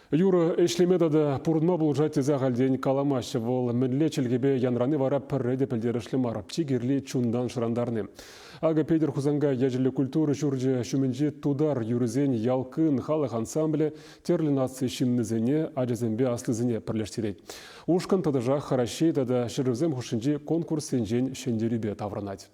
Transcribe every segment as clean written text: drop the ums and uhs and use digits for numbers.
Юры эшлемедады пурынма бұл жаттеза ғалден каламашы бұл мінлечілгебе янраны вара пірреде пілдерішлі марап чигерли чундан шырандарны. Ага Педер Хузанга ежілі культуры жүрже шүмінже тудар юрізен ялкын халық ансамблі терлі нации шиннізіне ажызенбе аслызіне пірлештерет. Ушкан тадыжа харашей тада шырывзем хушынже конкурс сенжен шендерібе тавранать.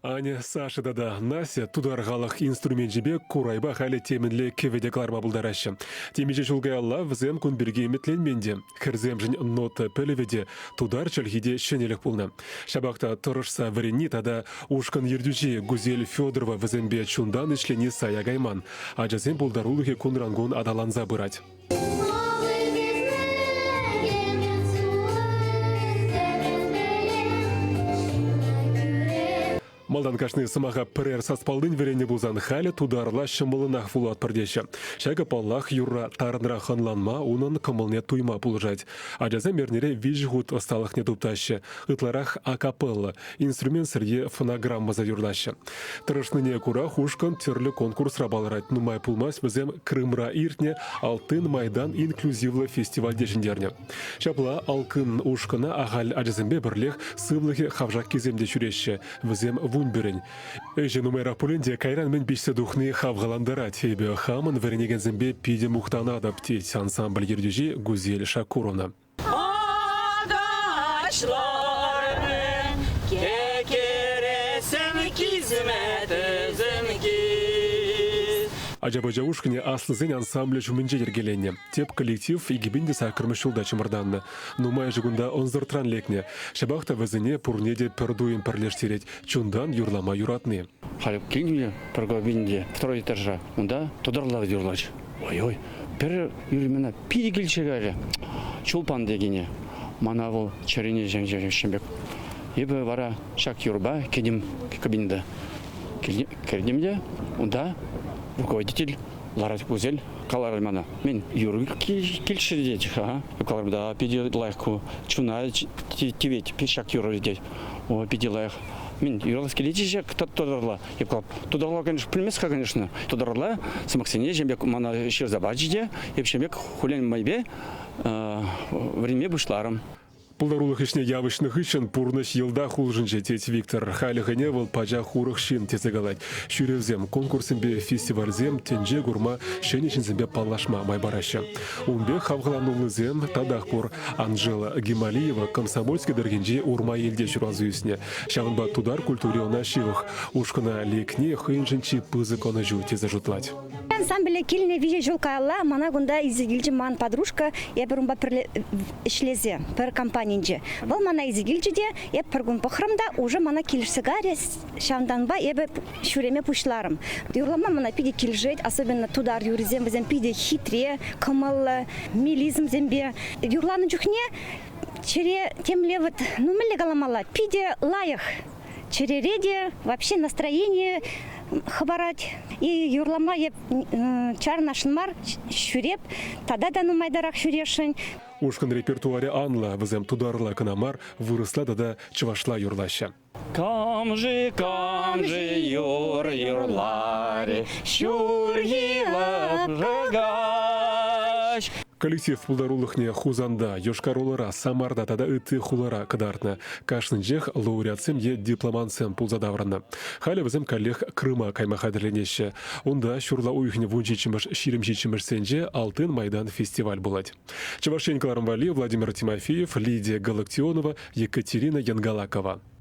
Аня Саша дада Нася тударғалық инструмент жібе курайба халі темінлі кеведеклар мабылдарашы. Темеже жылғай алла візем күнберге метленменде. Кірзем жын ноты пөліведе тудар чәлгеде шенелік болны. Шабақта тұрышса варени тада ушкан ердюжи Гузель Федорова візембе чундан ішлені сая гайман. Ажазем болдарулығы күнрангон адаланза бұрать. Малдан кашны сымаға пірер саспалдың верені бұлзан халі тударла шымылынақ фулат пірдеші. Шәгі паллах юрра тарынра ханланма, унын кымылне туйма бұлжать. Ажаза мернере вижгут осталых не тупташы. Ытларах акапелла, инструмент сірге фонограмма завюрлашы. Тұрышныне кура хушкан терлі конкурс рабаларать. Нумай пулмас бізем Крымра иртне алтын майдан инклюзивлы фестиваль дешіндерне. Шапла алкын ушкана ағал ажазымбе бірлех сывлығы хавжак кеземде чүреші. Візем Вунберен. Эжі нумайрақ пөленде кайран мен бешсе духны хавғаландара тебе хамын веренеген зімбе пиде мухтана адаптеть ансамбль ердюжи Гузель Шакуровна. Ажабажа ушкіне аслызен ансамблі жүмінже ергеленне. Теп коллектив игібінде сақырмыш жылда чымырданны. Нумай жығында онзыртран лекне. Шабақта візіне пурнеде пірдуын пірлештерет. Чундан юрлама юратны. Халеп келгенде піргабінде второй этажа. Онда тодарлар юрлач. Ой-ой, пір юрмена пиде келшегалі. Чулпан дегене. Манавыл чарине жәң-жәң-шембек. Ебі вара шак юрба кедім кабинда. Кердемде, онда руководитель Ларат Гузель Калармана. Мен юргик келші деді. Калармада пиде лайку чуна тевет пешак юры деді. О, пиде лайк. Мен юрлас келеті же тодорла. Тодорла, конечно, пілмесқа, конечно. Тодорла, самаксене жембек мана шер забаджиде. Епшембек хулен майбе время бұшларым. Пулдарулық ішне явышных ішін пурныш елда хулжын жетет Виктор. Халығыне выл пажа хурық шин тезегалать. Шүревзем конкурсымбе фестивальзем тенже гурма шенешінзімбе палашма майбарашы. Умбе хавғаланулызем тадақпур Анжела Гималиева комсомольский дәргенже урма елде шуразуюсне. Шағынба тудар культуриона шивых. Ушкына лекне хыыншынчи пызык оны жу тезе жутлать. Ансамбле килне виже жулкалла, мана гунда изигилчи ман подружка, я перумба ишлезе, пер компанинже. Был мана изигилчиде, я пергун похрамда, уже мана килшсигаре, шанданба, я бы шуреме пушларым. Юрлама мана пиде килжет, особенно тудар юризем, везем пиде хитре, камал, милизм зембе. Юрланы чухне, чере темле вот, ну меле галамала, пиде лаях. Черереде, вообще настроение хабарать. И юрлама чар нашынмар шүреп, тада да нумайдарак шүрешін. Ушкан репертуаре анла, візем тударла канамар, вырысла да чывашла юрлаща. Камжи, юрлари, шүргилап жагаш. Коллектив пулдарулыхне хузанда, Йошкар-Олара, Самарда тада ыты хулара кыдартны. Кашнынжех лауреатсем е дипломантсем пулзадавраны. Халі візім коллег Крыма каймахадырленеші. Онда шурла уйхне вунчичимыш ширимчичимыш сенже Алтын майдан фестиваль булать. Чавашенькаларым Вали, Владимир Тимофеев, Лидия Галактионова, Екатерина Янгалакова.